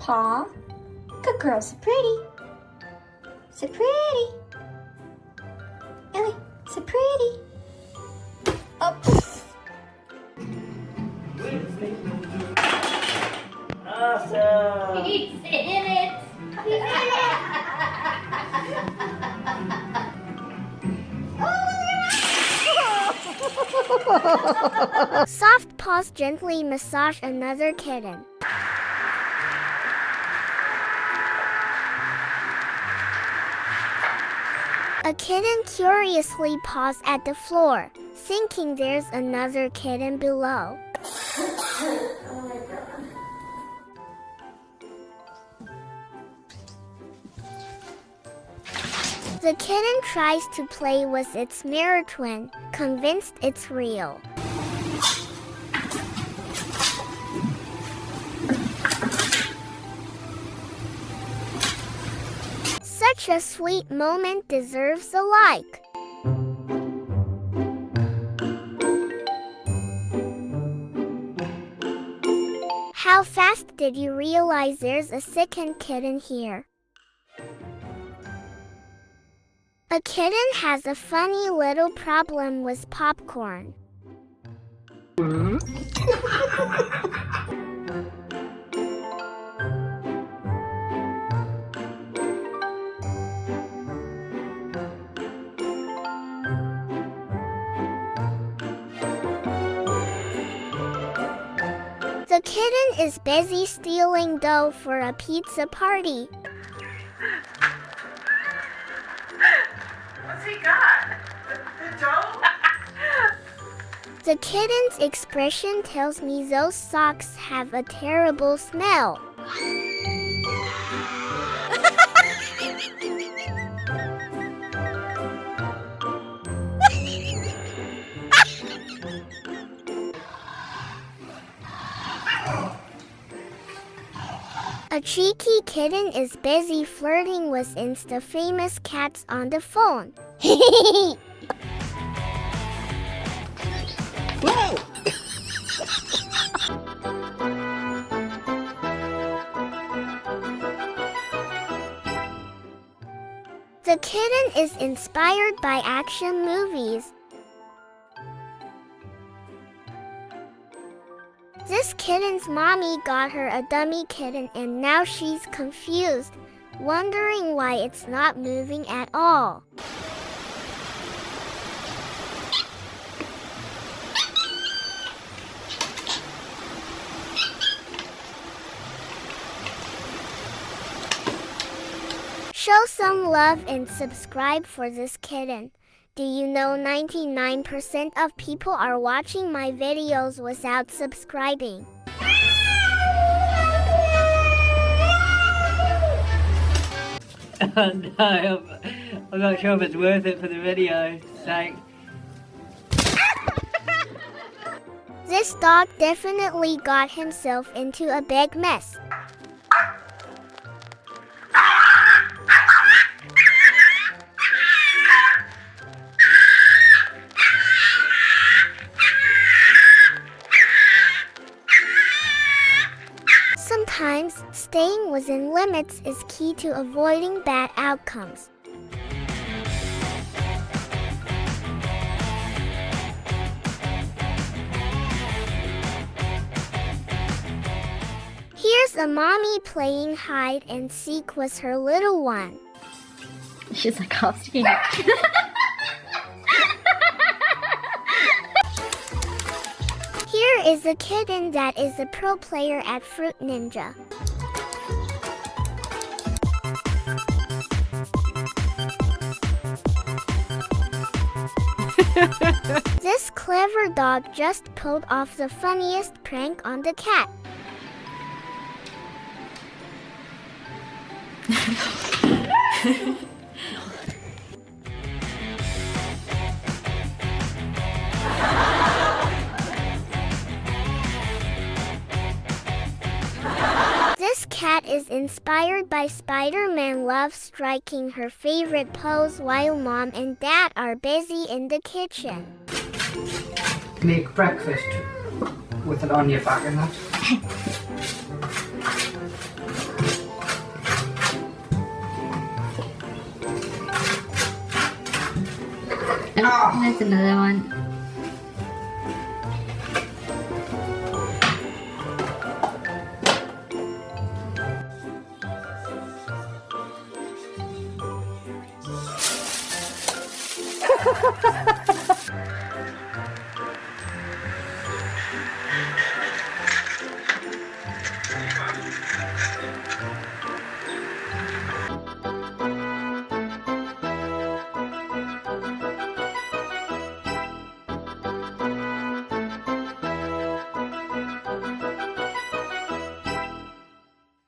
paw. Good girl, so pretty. So pretty. Ellie, so pretty. Oh. Awesome. He's in it. Soft paws gently massage another kitten. A kitten curiously paws at the floor, thinking there's another kitten below. The kitten tries to play with its mirror twin, convinced it's real. Such a sweet moment deserves a like. How fast did you realize there's a second kitten here? A kitten has a funny little problem with popcorn. The kitten is busy stealing dough for a pizza party. What's he got? The dough? The kitten's expression tells me those socks have a terrible smell. A cheeky kitten is busy flirting with Insta-famous cats on the phone. Whoa! The kitten is inspired by action movies. This kitten's mommy got her a dummy kitten and now she's confused, wondering why it's not moving at all. Show some love and subscribe for this kitten. Do you know 99% of people are watching my videos without subscribing? Oh no, I'm not sure if it's worth it for the video. Like, This dog definitely got himself into a big mess. Sometimes, staying within limits is key to avoiding bad outcomes. Here's a mommy playing hide and seek with her little one. She's like asking. Here is a kitten that is a pro player at Fruit Ninja. This clever dog just pulled off the funniest prank on the cat. This cat is inspired by Spider-Man love striking her favorite pose while mom and dad are busy in the kitchen. Make breakfast with it on your back and that. Oh, there's another one.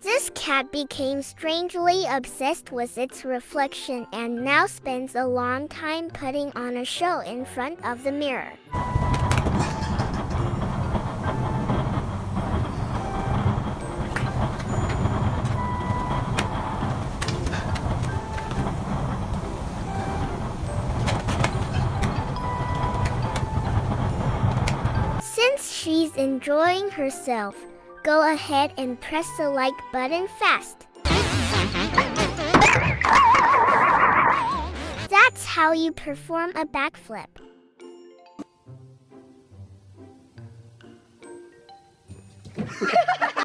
This cat became strangely obsessed with its reflection and now spends a long time putting on a show in front of the mirror. Since she's enjoying herself, go ahead and press the like button fast. That's how you perform a backflip.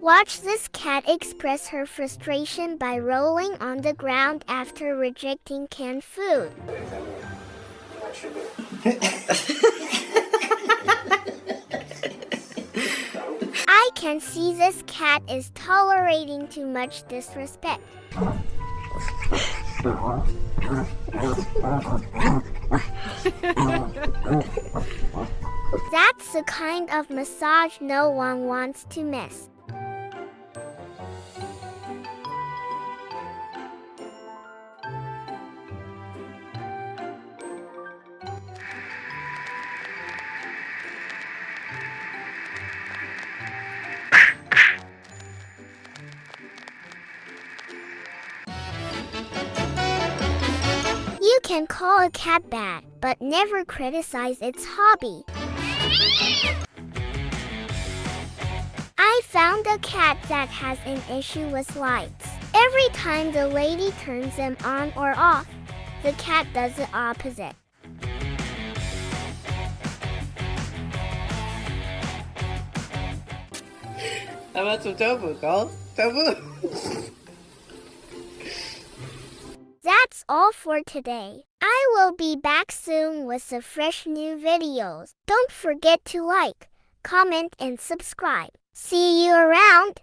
Watch this cat express her frustration by rolling on the ground after rejecting canned food. I can see this cat is tolerating too much disrespect. That's the kind of massage no one wants to miss. You can call a cat bad, but never criticize its hobby. I found a cat that has an issue with lights. Every time the lady turns them on or off, the cat does the opposite. How about some tofu, Carl? Tofu? That's all for today. I will be back soon with some fresh new videos. Don't forget to like, comment, and subscribe. See you around!